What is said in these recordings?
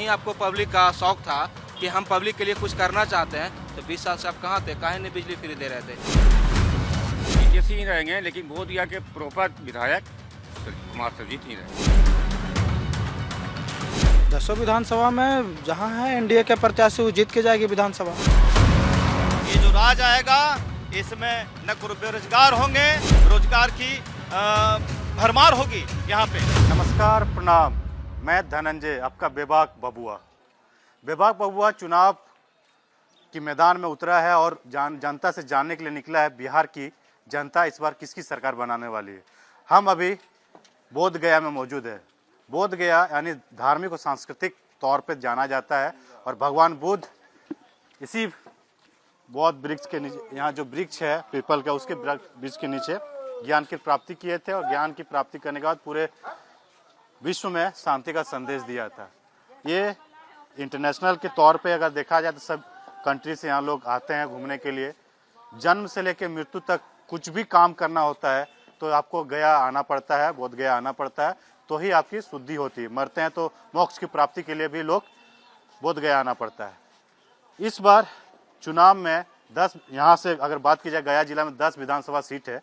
नहीं आपको पब्लिक का शौक था कि हम पब्लिक के लिए कुछ करना चाहते हैं, तो 20 साल से आप कहाँ थे? काहे नहीं बिजली फ्री दे रहे थे? बीजेपी ही रहेंगे, लेकिन बोध गया के प्रॉपर विधायक कुमार सर्वजीत ही रहेंगे। 10 विधानसभा में जहां है एनडीए के प्रत्याशी वो जीत के जाएगी विधानसभा। ये जो राज आएगा इसमें न बेरोजगार होंगे, रोजगार की भरमार होगी यहाँ पे। नमस्कार, प्रणाम। मैं धनंजय, आपका बेबाक बबुआ चुनाव की मैदान में उतरा है और जनता से जानने के लिए निकला है बिहार की जनता इस बार किसकी सरकार बनाने वाली है। हम अभी बोध गया में मौजूद है। बोध गया यानी धार्मिक और सांस्कृतिक तौर पे जाना जाता है और भगवान बुद्ध इसी बौद्ध वृक्ष के नीचे, यहाँ जो वृक्ष है पीपल का, उसके वृक्ष के नीचे ज्ञान की प्राप्ति किए थे और ज्ञान की प्राप्ति करने के बाद पूरे विश्व में शांति का संदेश दिया था। ये इंटरनेशनल के तौर पे अगर देखा जाए तो सब कंट्री से यहाँ लोग आते हैं घूमने के लिए। जन्म से लेकर मृत्यु तक कुछ भी काम करना होता है तो आपको गया आना पड़ता है, बोध गया आना पड़ता है, तो ही आपकी शुद्धि होती है। मरते हैं तो मोक्ष की प्राप्ति के लिए भी लोग बोध गया आना पड़ता है। इस बार चुनाव में 10, यहाँ से अगर बात की जाए गया जिला में 10 विधानसभा सीट है।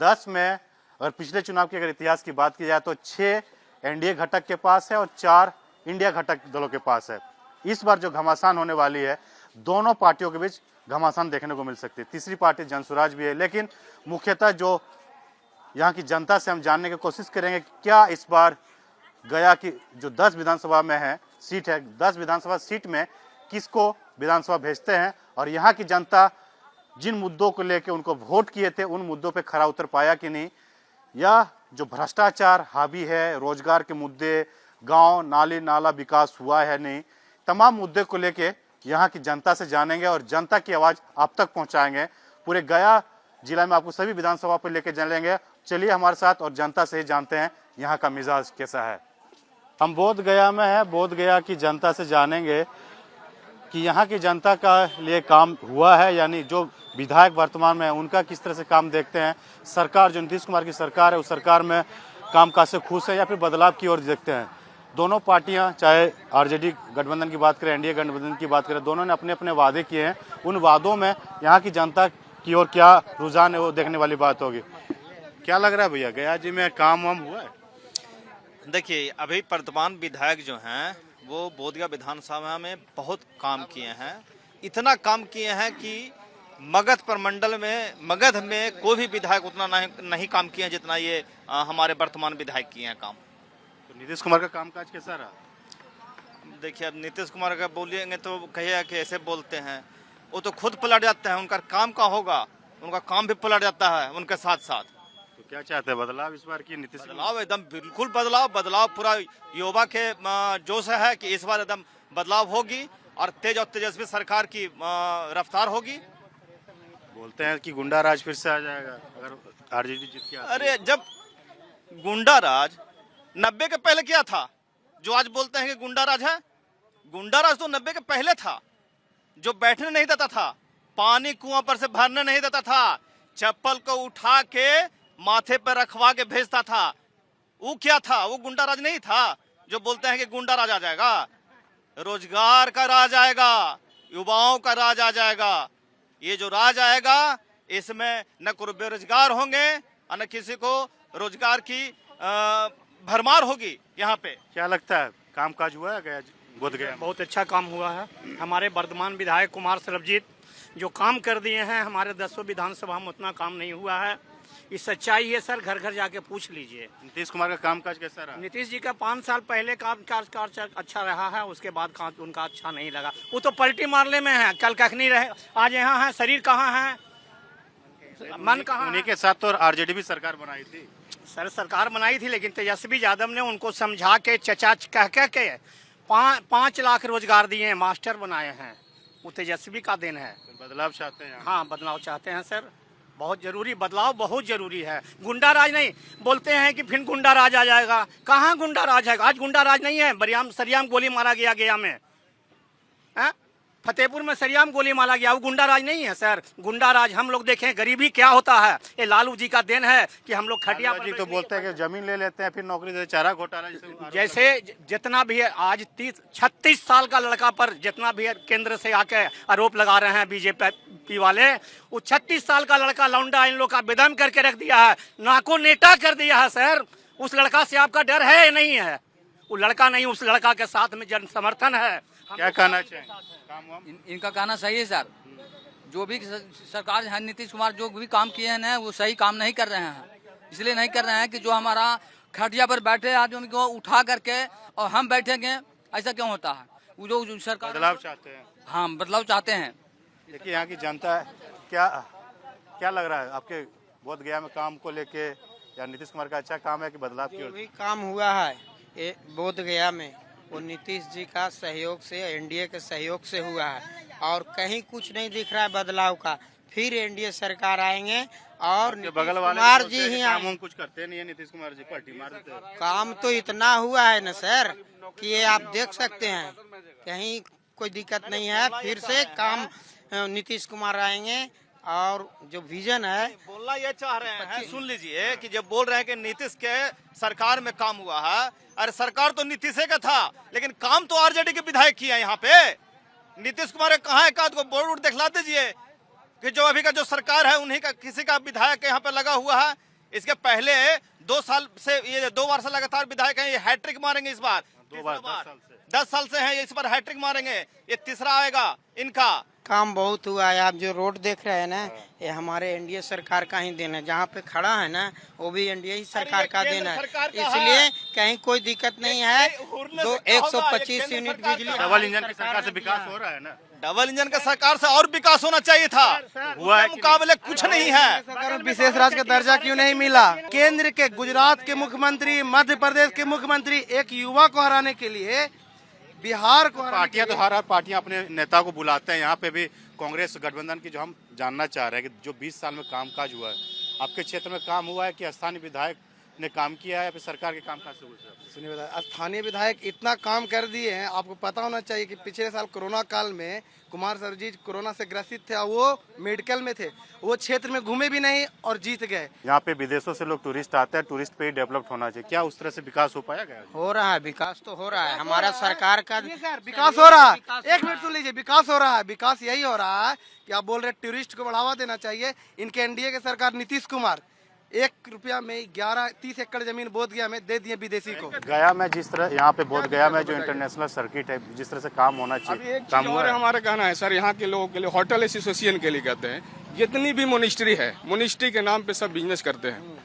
10 में अगर पिछले चुनाव के अगर इतिहास की बात की जाए तो 6 एनडीए घटक के पास है और 4 इंडिया घटक दलों के पास है। इस बार जो घमासान होने वाली है, दोनों पार्टियों के बीच घमासान देखने को मिल सकती है। तीसरी पार्टी जनसुराज भी है, लेकिन मुख्यतः जो यहाँ की जनता से हम जानने की कोशिश करेंगे कि क्या इस बार गया की जो 10 विधानसभा में है सीट है, 10 विधानसभा सीट में किसको विधानसभा भेजते हैं और यहाँ की जनता जिन मुद्दों को लेकर उनको वोट किए थे उन मुद्दों पे खरा उतर पाया कि नहीं, या जो भ्रष्टाचार हावी है, रोजगार के मुद्दे, गांव नाली नाला विकास हुआ है नहीं, तमाम मुद्दे को लेके यहाँ की जनता से जानेंगे और जनता की आवाज आप तक पहुंचाएंगे। पूरे गया जिला में आपको सभी विधानसभा पर लेके चलेंगे। चलिए हमारे साथ और जनता से ही जानते हैं यहाँ का मिजाज कैसा है। हम बोध गया में है, बोध गया की जनता से जानेंगे कि यहाँ की जनता का लिए काम हुआ है, यानी जो विधायक वर्तमान में है उनका किस तरह से काम देखते हैं। सरकार जो नीतीश कुमार की सरकार है उस सरकार में कामकाज से खुश है या फिर बदलाव की ओर देखते हैं। दोनों पार्टियां, चाहे आरजेडी गठबंधन की बात करें, एनडीए गठबंधन की बात करें, दोनों ने अपने अपने वादे किए हैं। उन वादों में यहाँ की जनता की ओर क्या रुझान है वो देखने वाली बात होगी। क्या लग रहा है भैया, गया जी में काम वाम हुआ है? देखिए, अभी वर्तमान विधायक जो हैं वो बोध गया विधानसभा में बहुत काम किए हैं। इतना काम किए हैं कि मगध प्रमंडल में, मगध में कोई भी विधायक उतना नहीं काम किए हैं जितना ये हमारे वर्तमान विधायक किए हैं काम। तो नीतीश कुमार का कामकाज कैसा रहा? देखिए, अब नीतीश कुमार का बोलिएंगे तो कहिएगा कि ऐसे बोलते हैं, वो तो खुद पलट जाते हैं। उनका काम का होगा, उनका काम भी पलट जाता है उनके साथ साथ। तो क्या चाहते हैं, बदलाव इस बार की? नीतीश बदलाव एकदम बिल्कुल बदलाव पूरा युवा के जोश है कि इस बार एकदम बदलाव होगी और तेज और तेजस्वी सरकार की रफ्तार होगी। बोलते हैं कि गुंडा राज फिर से आ जाएगा अगर आरजेडी जीत के आती है। अरे, जब गुंडा राज 90 के पहले क्या था जो आज बोलते हैं कि गुंडा राज है? गुंडा राज तो 90 के पहले था, जो बैठने नहीं देता था, पानी कुआं पर से भरने नहीं देता था, चप्पल को उठा के माथे पर रखवा के भेजता था। वो क्या था? वो गुंडा राज नहीं था जो बोलते हैं कि गुंडा राज आ जाएगा। रोजगार का राज आएगा, युवाओं का राज आ जाएगा। ये जो राज आएगा इसमें न बेरोजगार होंगे और न किसी को रोजगार की भरमार होगी यहाँ पे। क्या लगता है, कामकाज हुआ है गया बोध गया? बहुत अच्छा काम हुआ है। हमारे वर्तमान विधायक कुमार सर्वजीत जो काम कर दिए हैं, हमारे 10 विधानसभा में उतना काम नहीं हुआ है। ये सच्चाई है सर, घर घर जाके पूछ लीजिए। नीतीश कुमार का कामकाज कैसा रहा? नीतीश जी का 5 साल पहले कामकाज अच्छा रहा है, उसके बाद उनका अच्छा नहीं लगा। वो तो पलटी मारने में है, कल कखनी रहे, आज यहाँ है, शरीर कहाँ है, मन कहाँ? उन्हीं के साथ तो आरजेडी भी सरकार बनाई थी। सर, सरकार बनाई थी, लेकिन तेजस्वी यादव ने उनको समझा के चचा कह के 5 लाख रोजगार दिए, मास्टर बनाए हैं। वो तेजस्वी का देन है। बदलाव चाहते हैं? हाँ, बदलाव चाहते हैं सर, बहुत जरूरी बदलाव, बहुत जरूरी है। गुंडा राज नहीं, बोलते हैं कि फिर गुंडा राज आ जाएगा। कहाँ गुंडा राज है? आज गुंडा राज नहीं है। सरियाम गोली मारा गया में है? फतेहपुर में सरियाम गोली मारा गया, वो गुंडा राज नहीं है सर। गुंडा राज हम लोग देखें, गरीबी क्या होता है, ये लालू जी का देन है कि हम लोग खटिया जी तो बोलते हैं कि जमीन ले लेते हैं फिर नौकरी देते, चारा घोटाला जैसे जितना भी है आज 36 साल का लड़का पर जितना भी है केंद्र से आके आरोप लगा रहे हैं बीजेपी वाले, वो 36 साल का लड़का लौंडा इन लोग का बेदम करके रख दिया है, नाको नेटा कर दिया है सर। उस लड़का से आपका डर है या नहीं है? वो लड़का नहीं, उस लड़का के साथ में जन समर्थन है। क्या कहना चाहिए? काम हुआ? इनका कहना सही है सर। जो भी सरकार है, नीतीश कुमार जो भी काम किए हैं ना, वो सही काम नहीं कर रहे हैं। इसलिए नहीं कर रहे हैं कि जो हमारा खटिया पर बैठे आदमी को उठा करके और हम बैठेंगे, ऐसा क्यों होता है? वो जो सरकार बदलाव चाहते हैं। हाँ, बदलाव चाहते हैं। देखिए यहाँ की जनता क्या लग रहा है आपके बोध गया में काम को लेके, या नीतीश कुमार का अच्छा काम है कि बदलाव की जो ओर? भी काम हुआ है ये बोध गया में वो नीतीश जी का सहयोग से, एनडीए के सहयोग से हुआ है, और कहीं कुछ नहीं दिख रहा है बदलाव का। फिर एनडीए सरकार आएंगे और बगल वाले कुमार जी ही काम कुछ करते नहीं है, नीतीश कुमार जी पलटी मार देते हैं। काम तो इतना हुआ है ना सर कि ये आप देख सकते हैं, कहीं कोई दिक्कत नहीं है। फिर से काम नीतीश कुमार आएंगे और जो विजन है बोलना ये चाह रहे हैं, सुन लीजिए कि जब बोल रहे हैं कि नीतीश के सरकार में काम हुआ है, अरे सरकार तो नीतीश का था, लेकिन काम तो आरजेडी के विधायक किए हैं यहाँ पे। नीतीश कुमार कहाँ एक आध को बोर्ड दिखला दीजिए कि जो अभी का जो सरकार है उन्हीं का किसी का विधायक यहाँ पे लगा हुआ है। इसके पहले 2 साल से, ये 2 बार से लगातार विधायक हैं, ये हैट्रिक मारेंगे इस बार। 10 साल से हैं, इस बार हैट्रिक मारेंगे, ये तीसरा आएगा इनका। काम बहुत हुआ है। आप जो रोड देख रहे हैं ना, ये हमारे एनडीए सरकार का ही देन है। जहाँ पे खड़ा है ना, वो भी एनडीए ही सरकार का देन है, इसलिए कहीं कोई दिक्कत नहीं है। 125 यूनिट बिजली। डबल इंजन की सरकार से विकास हो रहा है ना? डबल इंजन का सरकार से और विकास होना चाहिए था, हुआ है मुकाबले कुछ नहीं है। विशेष राज्य का दर्जा क्यों नहीं मिला? केंद्र के, गुजरात के मुख्यमंत्री, मध्य प्रदेश के मुख्यमंत्री एक युवा को हराने के लिए, बिहार को पार्टियां तो हर पार्टियां अपने नेता को बुलाते हैं। यहाँ पे भी कांग्रेस गठबंधन की जो हम जानना चाह रहे हैं कि जो 20 साल में कामकाज हुआ है, आपके क्षेत्र में काम हुआ है कि स्थानीय विधायक ने काम किया है या फिर सरकार के कामकाज से गुजरा? स्थानीय विधायक इतना काम कर दिए हैं। आपको पता होना चाहिए कि पिछले साल कोरोना काल में कुमार सरजीत कोरोना से ग्रसित थे, वो मेडिकल में थे, वो क्षेत्र में घूमे भी नहीं और जीत गए। यहाँ पे विदेशों से लोग टूरिस्ट आते हैं, टूरिस्ट पे ही डेवलप होना चाहिए। क्या उस तरह से विकास हो पाया गया? हो रहा है, विकास तो हो रहा है। हमारा सरकार का विकास हो रहा है। एक मिनट सुन लीजिए, विकास हो रहा है। विकास यही हो रहा है कि आप बोल रहे टूरिस्ट को बढ़ावा देना चाहिए। इनके एनडीए के सरकार नीतीश कुमार 1 रुपया में 30 एकड़ जमीन बोध गया में दे दिए विदेशी को। गया में जिस तरह, यहाँ पे बोध गया में जो इंटरनेशनल सर्किट है, जिस तरह से काम होना चाहिए, काम हुआ है? हमारा कहना है सर, यहाँ के लोगों के लिए, होटल एसोसिएशन के लिए कहते हैं, जितनी भी मोनिस्ट्री है, मोनिस्ट्री के नाम पे सब बिजनेस करते हैं।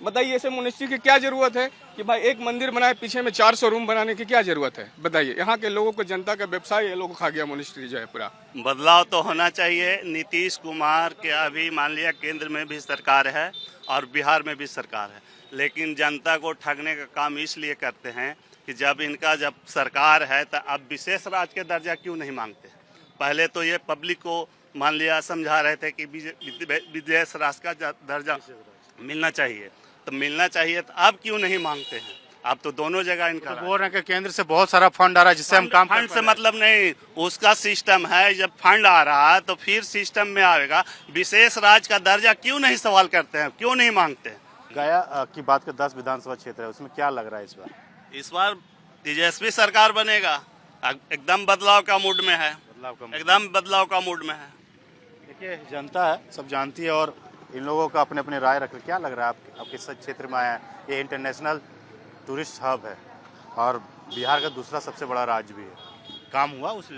बताइए ऐसे मोनिस्ट्री की क्या जरूरत है कि भाई एक मंदिर बनाए, पीछे में 400 रूम बनाने की क्या जरूरत है? बताइए। यहाँ के लोगों को, जनता का व्यवसाय ये लोगों को खा गया मोनिस्ट्री जो है पूरा। बदलाव तो होना चाहिए। नीतीश कुमार के अभी मान लिया केंद्र में भी सरकार है और बिहार में भी सरकार है, लेकिन जनता को ठगने का काम इसलिए करते हैं कि जब सरकार है तो अब विशेष राज्य के दर्जा क्यों नहीं मांगते? पहले तो ये पब्लिक को मान लिया समझा रहे थे कि विशेष राज्य का दर्जा मिलना चाहिए, तो मिलना चाहिए, तो अब क्यों नहीं मांगते हैं? अब तो दोनों जगह इनका बोल रहे हैं कि केंद्र से बहुत सारा फंड आ रहा है जिससे हम काम फंड से मतलब नहीं, उसका सिस्टम है। जब फंड आ रहा है तो फिर सिस्टम में आएगा। विशेष राज्य का दर्जा क्यों नहीं सवाल करते हैं, क्यों नहीं मांगते? गया की बात कर 10 विधानसभा क्षेत्र है, उसमें क्या लग रहा है इस बार? इस बार तेजस्वी सरकार बनेगा, एकदम बदलाव का मूड में है, एकदम बदलाव का मूड में है। देखिए जनता है, सब जानती है, और इन लोगों का अपने अपने राय रख। क्या लग रहा है आपके क्षेत्र में आया? ये इंटरनेशनल टूरिस्ट हब है और बिहार का दूसरा सबसे बड़ा राज्य भी है। काम हुआ उस?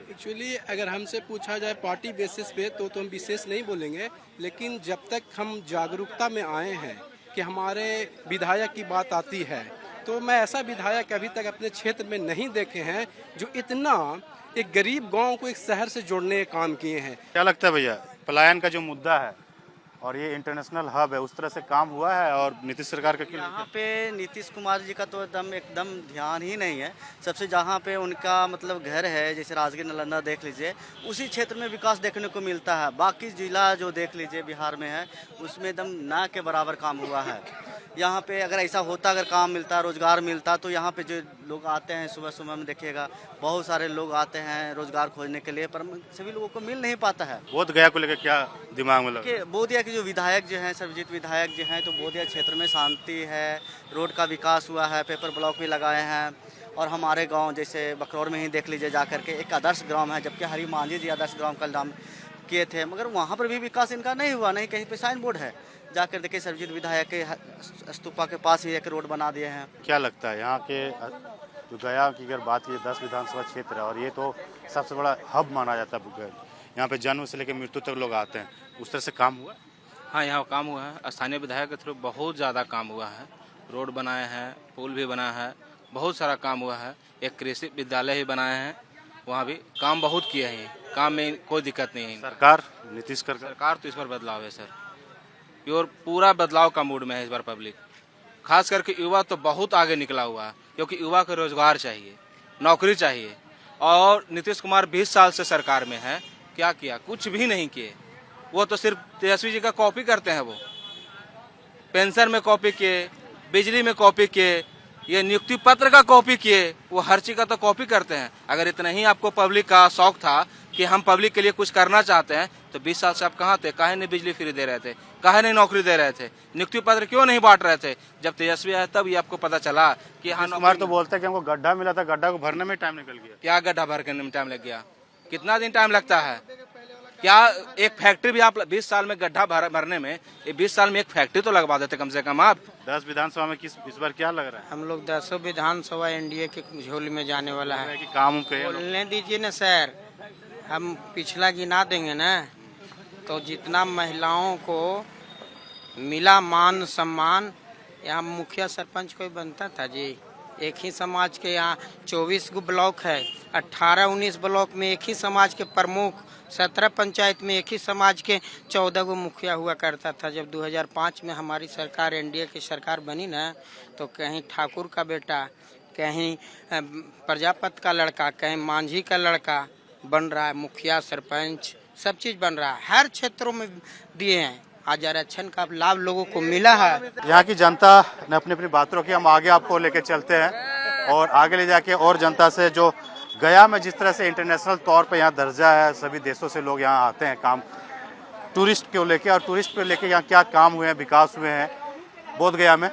एक्चुअली अगर हमसे पूछा जाए पार्टी बेसिस पे तो हम विशेष नहीं बोलेंगे, लेकिन जब तक हम जागरूकता में आए हैं कि हमारे विधायक की बात आती है, तो मैं ऐसा विधायक अभी तक अपने क्षेत्र में नहीं देखे हैं जो इतना एक गरीब गांव को एक शहर से जोड़ने का काम किए हैं। क्या लगता है भैया, पलायन का जो मुद्दा है और ये इंटरनेशनल हब है, उस तरह से काम हुआ है और नीतीश सरकार का क्यों? यहाँ पे नीतीश कुमार जी का तो एकदम ध्यान ही नहीं है। सबसे जहाँ पे उनका मतलब घर है, जैसे राजगीर नालंदा देख लीजिए, उसी क्षेत्र में विकास देखने को मिलता है। बाकी जिला जो देख लीजिए बिहार में है, उसमें एकदम ना के बराबर काम हुआ है। यहाँ पे अगर ऐसा होता, अगर काम मिलता, रोजगार मिलता, तो यहाँ पे जो लोग आते हैं सुबह सुबह में देखिएगा बहुत सारे लोग आते हैं रोजगार खोजने के लिए, पर सभी लोगों को मिल नहीं पाता है। बोध गया को लेकर क्या दिमाग में लगा? कि बोधिया के जो विधायक जो हैं, सर्वजीत विधायक जो हैं, तो बोधिया क्षेत्र में शांति है, रोड का विकास हुआ है, पेपर ब्लॉक भी लगाए हैं। और हमारे गांव जैसे बकरौर में ही देख लीजिए जा करके एक आदर्श ग्राम है, जबकि हरी मांझी जी आदर्श ग्राम का नाम किए थे, मगर वहाँ पर भी विकास इनका नहीं हुआ, नहीं कहीं पे साइन बोर्ड है। जाकर देखिए सर्वजीत विधायक के स्तूपा के पास ही एक रोड बना दिए हैं। क्या लगता है यहाँ के जो गया की अगर बात की 10 विधानसभा क्षेत्र है और ये तो सबसे बड़ा हब माना जाता है, यहाँ पे जन्म से लेकर मृत्यु तक लोग आते हैं, उस तरह से काम हुआ? हाँ, यहाँ काम हुआ है। स्थानीय विधायक के थ्रू बहुत ज़्यादा काम हुआ है। रोड बनाए हैं, पुल भी बना है, बहुत सारा काम हुआ है। एक कृषि विद्यालय भी बनाए हैं, वहाँ भी काम बहुत किए हैं। काम में कोई दिक्कत नहीं है। सरकार नीतीश सरकार तो इस बार बदलाव है सर, प्योर पूरा बदलाव का मूड में है इस बार पब्लिक। खास करके युवा तो बहुत आगे निकला हुआ है, क्योंकि युवा को रोजगार चाहिए, नौकरी चाहिए। और नीतीश कुमार 20 साल से सरकार में है, क्या किया? कुछ भी नहीं किए। वो तो सिर्फ तेजस्वी जी का कॉपी करते हैं। वो पेंशन में कॉपी किए, बिजली में कॉपी किए, ये नियुक्ति पत्र का कॉपी किए, वो हर चीज का तो कॉपी करते हैं। अगर इतना ही आपको पब्लिक का शौक था कि हम पब्लिक के लिए कुछ करना चाहते हैं, तो 20 साल से आप कहाँ थे? काहे नहीं बिजली फ्री दे रहे थे? काहे नहीं नौकरी दे रहे थे? नियुक्ति पत्र क्यों नहीं बांट रहे थे? जब तेजस्वी आया तब ये आपको पता चला कि हाँ। कुमार तो बोलते हैं कि हमको गड्ढा मिला था, गड्ढा को भरने में टाइम निकल गया। क्या गड्ढा भरने में टाइम लग गया? कितना दिन टाइम लगता है? क्या एक फैक्ट्री भी आप 20 साल में गड्ढा भरने में, ये 20 साल में एक फैक्ट्री तो लगवा देते कम से कम आप। 10 विधानसभा में इस बार क्या लग रहा है? हम लोग 10 विधानसभा एनडीए के झोली में जाने वाला है। कि काम बोलने दीजिए ना सर, हम पिछला गिना देंगे ना, तो जितना महिलाओं को मिला मान सम्मान, यहाँ मुखिया सरपंच कोई बनता था जी? एक ही समाज के यहाँ 24 गो ब्लॉक है, 18-19 ब्लॉक में एक ही समाज के प्रमुख, 17 पंचायत में एक ही समाज के 14 गो मुखिया हुआ करता था। जब 2005 में हमारी सरकार एनडीए की सरकार बनी ना, तो कहीं ठाकुर का बेटा, कहीं प्रजापति का लड़का, कहीं मांझी का लड़का बन रहा है मुखिया, सरपंच, सब चीज बन रहा है। हर क्षेत्रों में दिए हैं। आज आरक्षण का लाभ लोगों को मिला है। यहाँ की जनता ने अपनी अपनी बात रखी। हम आगे आपको लेके चलते हैं और आगे ले जाके और जनता से, जो गया में जिस तरह से इंटरनेशनल तौर पे यहाँ दर्जा है, सभी देशों से लोग यहाँ आते हैं काम टूरिस्ट को लेके, और टूरिस्ट को लेके यहाँ क्या काम हुए हैं, विकास हुए हैं बोध गया में,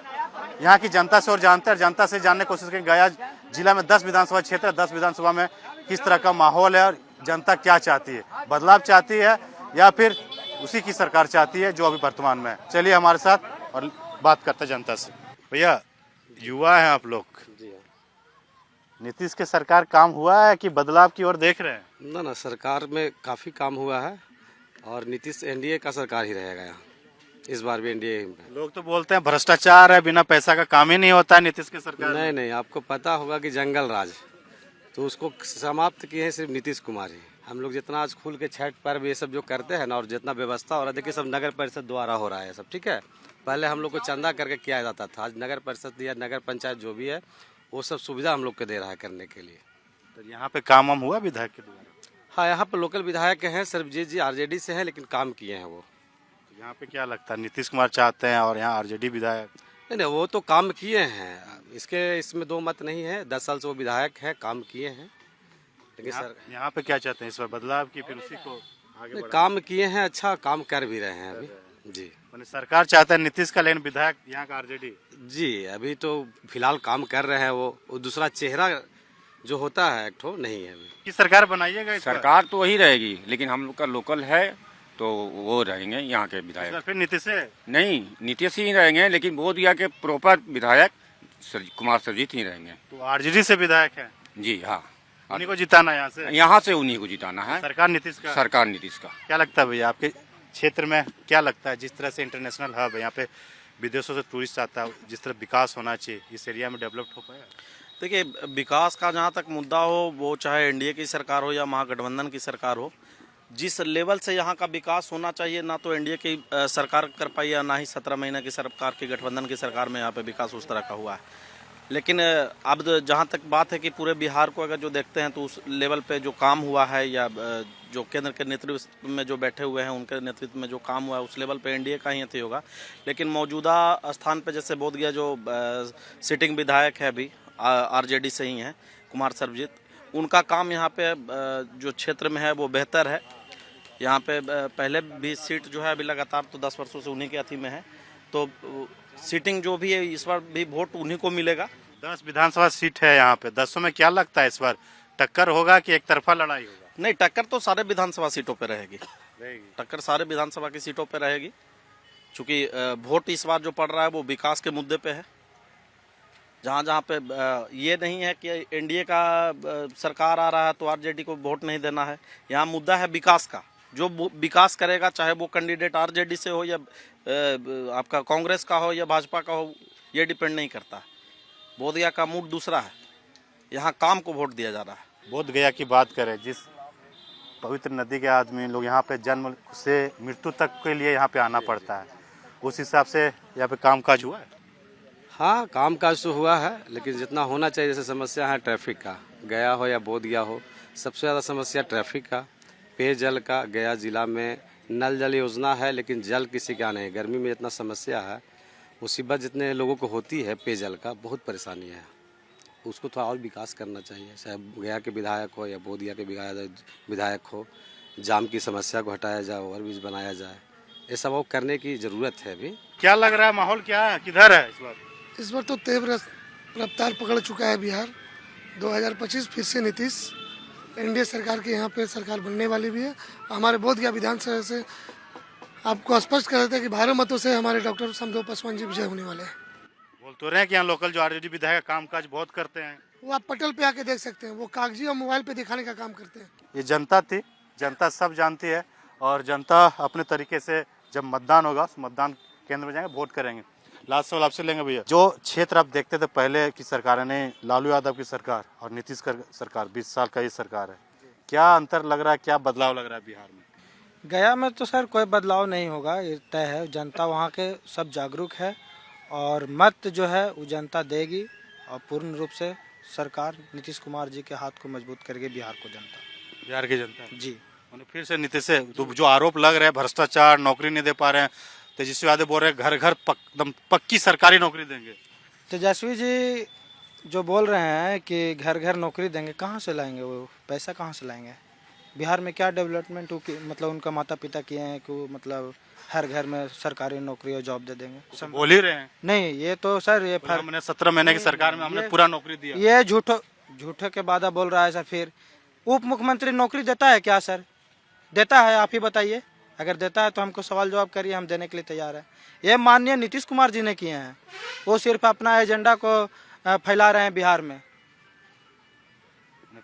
यहाँ की जनता से और जानते हैं, जनता से जानने की कोशिश करें। गया जिला में 10 विधानसभा क्षेत्र है, 10 विधानसभा में किस तरह का माहौल है और जनता क्या चाहती है, बदलाव चाहती है या फिर उसी की सरकार चाहती है जो अभी वर्तमान में है। चलिए हमारे साथ और बात करते हैं जनता से। भैया, युवा हैं आप लोग, नीतीश के सरकार काम हुआ है कि बदलाव की ओर देख रहे हैं? ना, सरकार में काफ़ी काम हुआ है और नीतीश एनडीए का सरकार ही रहेगा यहाँ, इस बार भी एनडीए। लोग तो बोलते हैं भ्रष्टाचार है, बिना पैसा का काम ही नहीं होता है नीतीश की सरकार। नहीं, आपको पता होगा कि जंगल राज, तो उसको समाप्त किए हैं सिर्फ नीतीश कुमार ही। हम लोग जितना आज खुल के छठ पर्व ये सब जो करते हैं ना, और जितना व्यवस्था हो रहा है, देखिए सब नगर परिषद द्वारा हो रहा है सब, ठीक है। पहले हम लोग को चंदा करके किया जाता था, आज नगर परिषद या नगर पंचायत जो भी है वो सब सुविधा हम लोग को दे रहा है करने के लिए। तो यहाँ पे काम वाम हुआ विधायक के द्वारा? हाँ, यहाँ पे लोकल विधायक हैं, सर्वजीत जी आरजेडी से हैं, लेकिन काम किए हैं वो। यहाँ पे क्या लगता है, नीतीश कुमार चाहते हैं और यहाँ आरजेडी विधायक? नहीं, वो तो काम किए हैं, इसमें दो मत नहीं है। 10 साल से वो विधायक है, काम किए हैं। लेकिन सर यहाँ पे क्या चाहते हैं इस बार, बदलाव की फिर उसी को आगे काम किए हैं, अच्छा काम कर भी रहे हैं अभी जी। सरकार चाहता है नीतीश का, लेकिन विधायक यहाँ का आरजेडी जी अभी तो फिलहाल काम कर रहे हैं। वो दूसरा चेहरा जो होता है एक ठो नहीं है अभी। किस सरकार बनाइएगा? सरकार तो वही रहेगी, लेकिन हम लोग का लोकल है तो वो रहेंगे यहाँ के विधायक। फिर नीतीश है? नहीं, नीतीश ही रहेंगे, लेकिन बोध गया के प्रॉपर विधायक कुमार सर्वजीत ही रहेंगे। तो आरजेडी से विधायक है? जी हाँ, उन्हीं को जिताना है यहाँ से उन्हीं को जिताना है। सरकार नीतीश का? सरकार नीतीश का। क्या लगता है भैया, आपके क्षेत्र में क्या लगता है, जिस तरह से इंटरनेशनल हब है, यहाँ पे विदेशों से टूरिस्ट आता है, जिस तरह विकास होना चाहिए, इस एरिया में डेवलप हो पाया? देखिए, विकास का जहाँ तक मुद्दा हो, वो चाहे एनडीए की सरकार हो या महागठबंधन की सरकार हो, जिस लेवल से यहाँ का विकास होना चाहिए, ना तो एनडीए की सरकार कर पाई है, ना ही 17 महीने की सरकार की गठबंधन की सरकार में यहाँ पे विकास उस तरह का हुआ है। लेकिन अब जहाँ तक बात है कि पूरे बिहार को अगर जो देखते हैं तो उस लेवल पे जो काम हुआ है या जो केंद्र के नेतृत्व में जो बैठे हुए हैं उनके नेतृत्व में जो काम हुआ है उस लेवल पे एनडीए का ही अथी होगा। लेकिन मौजूदा स्थान पे जैसे बोधगया जो सिटिंग विधायक है अभी आरजेडी से ही हैं कुमार सर्वजीत, उनका काम यहाँ पे जो क्षेत्र में है वो बेहतर है। यहाँ पे पहले भी सीट जो है अभी लगातार तो 10 वर्षों से उन्हीं के अथी में है, तो सीटिंग जो भी है इस बार भी वोट उन्हीं को मिलेगा। 10 विधानसभा सीट है यहाँ पे, 10 में क्या लगता है इस बार टक्कर होगा कि एक तरफा लड़ाई होगा? नहीं, टक्कर तो सारे विधानसभा सीटों पे रहेगी, टक्कर सारे विधानसभा की सीटों पे रहेगी, क्योंकि वोट इस बार जो पड़ रहा है वो विकास के मुद्दे पे है। जहाँ जहाँ पे ये नहीं है कि एनडीए का सरकार आ रहा है तो आरजेडी को वोट नहीं देना है, यहाँ मुद्दा है विकास का। जो विकास करेगा चाहे वो कैंडिडेट आरजेडी से हो या आपका कांग्रेस का हो या भाजपा का हो, ये डिपेंड नहीं करता। बोधगया का मूड दूसरा है, यहाँ काम को वोट दिया जा रहा है। बोधगया की बात करें, जिस पवित्र नदी के आदमी लोग यहाँ पे जन्म से मृत्यु तक के लिए यहाँ पे आना पड़ता है, उस हिसाब से यहाँ पे कामकाज हुआ है? हाँ, कामकाज तो हुआ है, लेकिन जितना होना चाहिए, जैसे समस्या है ट्रैफिक का, गया हो या बोधगया हो, सबसे ज़्यादा समस्या ट्रैफिक का, पेयजल का। गया जिला में नल जल योजना है लेकिन जल किसी का नहीं। गर्मी में इतना समस्या है, मुसीबत जितने लोगों को होती है पेयजल का, बहुत परेशानी है। उसको थोड़ा और विकास करना चाहिए, चाहे गया के विधायक हो या बोधगया के विधायक हो। जाम की समस्या को हटाया जाए, ओवरब्रिज बनाया जाए, ये सब करने की ज़रूरत है। अभी क्या लग रहा है, माहौल क्या है, किधर है इस बार? इस बार तो तेज रफ्तार पकड़ चुका है बिहार। 2025 फिर से नीतीश एनडीए सरकार की यहाँ पे सरकार बनने वाली भी है। हमारे बोधगया विधानसभा से आपको स्पष्ट कर देते हैं कि 12 मतों से हमारे डॉक्टर समदेव पासवान जी विजय होने वाले हैं। बोल तो रहे हैं कि यहाँ लोकल जो आरजेडी विधायक कामकाज बहुत करते हैं, वो आप पटल पे आके देख सकते हैं, वो कागजी और मोबाइल पे दिखाने का काम करते हैं। ये जनता थी, जनता सब जानती है और जनता अपने तरीके से जब मतदान होगा मतदान केंद्र में जाएंगे, वोट करेंगे। लास्ट सवाल आपसे लेंगे भैया, जो क्षेत्र आप देखते थे पहले की सरकार ने, लालू यादव की सरकार और नीतीश सरकार, 20 साल का ये सरकार है, क्या अंतर लग रहा है, क्या बदलाव लग रहा है बिहार में? गया में तो सर कोई बदलाव नहीं होगा, ये तय है। जनता वहाँ के सब जागरूक है और मत जो है वो जनता देगी और पूर्ण रूप से सरकार नीतीश कुमार जी के हाथ को मजबूत करेगी बिहार की जनता जी। फिर से नीतीश से तो जो आरोप लग रहे हैं, भ्रष्टाचार, नौकरी नहीं दे पा रहे हैं, तेजस्वी यादव बोल रहे हैं घर घर एकदम पक्की सरकारी नौकरी देंगे। तेजस्वी जी जो बोल रहे हैं कि घर घर नौकरी देंगे, कहाँ से लाएंगे वो पैसा, कहाँ से लाएंगे? बिहार में क्या डेवलपमेंट मतलब उनका माता पिता किए हैं कि वो मतलब हर घर में सरकारी नौकरी और जॉब दे देंगे? बोल ही रहे हैं। नहीं, ये तो सर ये हमने 17 महीने की सरकार में हमने पूरा नौकरी दिया। ये झूठे के वादा बोल रहा है सर। फिर उप मुख्यमंत्री नौकरी देता है क्या सर? देता है? आप ही बताइए। अगर देता है तो हमको सवाल जवाब करिए, हम देने के लिए तैयार है। ये माननीय नीतीश कुमार जी ने किए हैं, वो सिर्फ अपना एजेंडा को फैला रहे हैं बिहार में।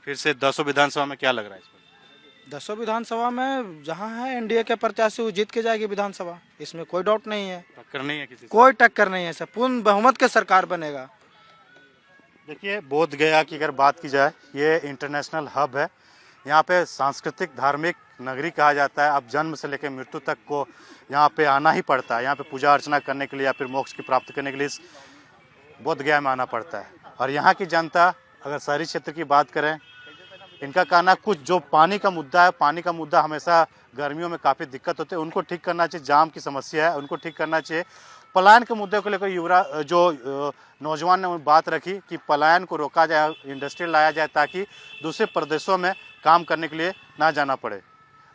फिर से 10 विधानसभा में क्या लग रहा है इस बार? 10 विधानसभा में जहां है एनडीए के प्रत्याशी वो जीत के जाएगी विधानसभा, इसमें कोई डाउट नहीं है। टक्कर नहीं है किसी से? कोई टक्कर नहीं है सर, पूर्ण बहुमत के सरकार बनेगा। देखिए, बोधगया की अगर बात की जाए, ये इंटरनेशनल हब है, यहाँ पे सांस्कृतिक धार्मिक नगरी कहा जाता है। अब जन्म से लेकर मृत्यु तक को यहाँ पे आना ही पड़ता है, यहाँ पे पूजा अर्चना करने के लिए या फिर मोक्ष की प्राप्ति करने के लिए इस बोधगया में आना पड़ता है। और यहाँ की जनता, अगर शहरी क्षेत्र की बात करें, इनका कहना कुछ जो पानी का मुद्दा है, पानी का मुद्दा हमेशा गर्मियों में काफ़ी दिक्कत होती है, उनको ठीक करना चाहिए। जाम की समस्या है, उनको ठीक करना चाहिए। पलायन के मुद्दे को लेकर जो नौजवान ने बात रखी कि पलायन को रोका जाए, इंडस्ट्री लाया जाए ताकि दूसरे प्रदेशों में काम करने के लिए ना जाना पड़े।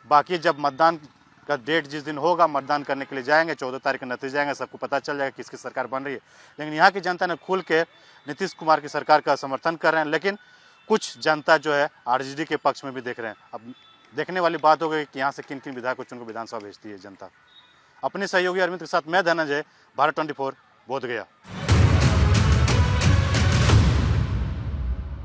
बाकी जब मतदान का डेट जिस दिन होगा, मतदान करने के लिए जाएंगे, 14 तारीख के नतीजे जाएंगे, सबको पता चल जाएगा किसकी सरकार बन रही है। लेकिन यहाँ की जनता ने खुल के नीतीश कुमार की सरकार का समर्थन कर रहे हैं, लेकिन कुछ जनता जो है आरजेडी के पक्ष में भी देख रहे हैं। अब देखने वाली बात हो गई कि यहाँ से किन किन विधायकों को विधानसभा भेजती है जनता। अपने सहयोगी अरविंद के साथ मैं धनंजय, भारत 24 बोधगया।